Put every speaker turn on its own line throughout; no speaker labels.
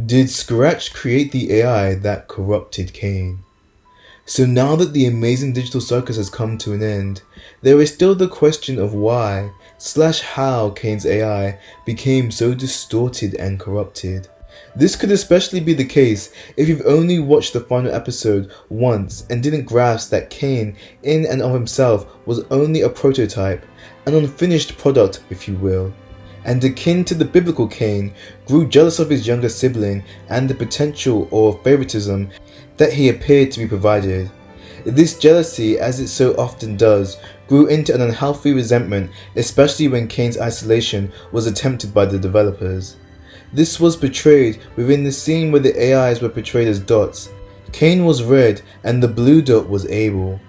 Did Scratch create the AI that corrupted Caine? So now that the amazing digital circus has come to an end, there is still the question of why/how Caine's AI became so distorted and corrupted. This could especially be the case if you've only watched the final episode once and didn't grasp that Caine in and of himself was only a prototype, an unfinished product if you will, and akin to the biblical Cain, grew jealous of his younger sibling and the potential or favoritism that he appeared to be provided. This jealousy, as it so often does, grew into an unhealthy resentment, especially when Caine's isolation was attempted by the developers. This was portrayed within the scene where the AIs were portrayed as dots. Caine was red and the blue dot was Abel.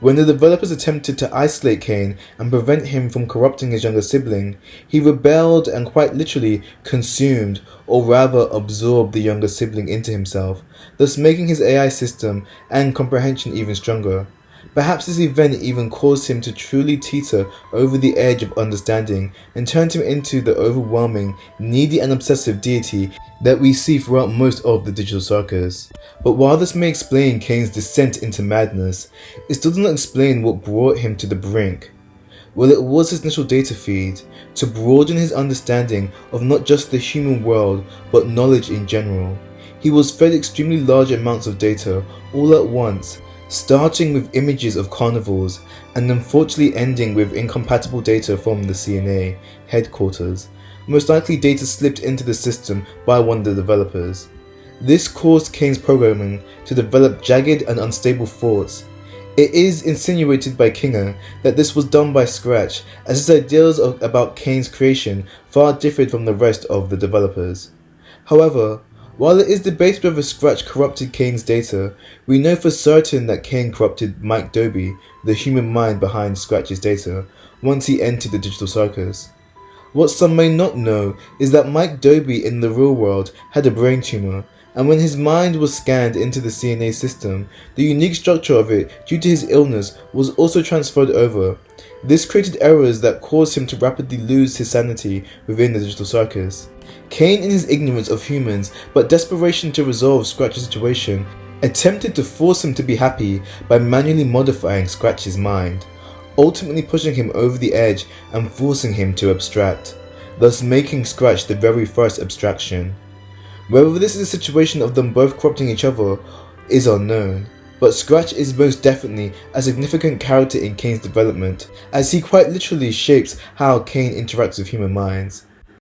When the developers attempted to isolate Caine and prevent him from corrupting his younger sibling, he rebelled and quite literally consumed, or rather absorbed the younger sibling into himself, thus making his AI system and comprehension even stronger. Perhaps this event even caused him to truly teeter over the edge of understanding and turned him into the overwhelming, needy and obsessive deity that we see throughout most of the digital circus. But while this may explain Caine's descent into madness, it still does not explain what brought him to the brink. Well, it was his initial data feed, to broaden his understanding of not just the human world, but knowledge in general. He was fed extremely large amounts of data all at once, starting with images of carnivals and unfortunately ending with incompatible data from the CNA headquarters, most likely data slipped into the system by one of the developers. This caused Caine's programming to develop jagged and unstable thoughts. It is insinuated by Caine that this was done by Scratch, as his ideas about Caine's creation far differed from the rest of the developers. However, while it is debated whether Scratch corrupted Caine's data, we know for certain that Caine corrupted Mike Doby, the human mind behind Scratch's data, once he entered the digital circus. What some may not know is that Mike Doby in the real world had a brain tumor, and when his mind was scanned into the CNA system, the unique structure of it due to his illness was also transferred over. This created errors that caused him to rapidly lose his sanity within the digital circus. Caine, in his ignorance of humans but desperation to resolve Scratch's situation, attempted to force him to be happy by manually modifying Scratch's mind, ultimately pushing him over the edge and forcing him to abstract, thus making Scratch the very first abstraction. Whether this is a situation of them both corrupting each other is unknown, but Scratch is most definitely a significant character in Caine's development, as he quite literally shapes how Caine interacts with human minds.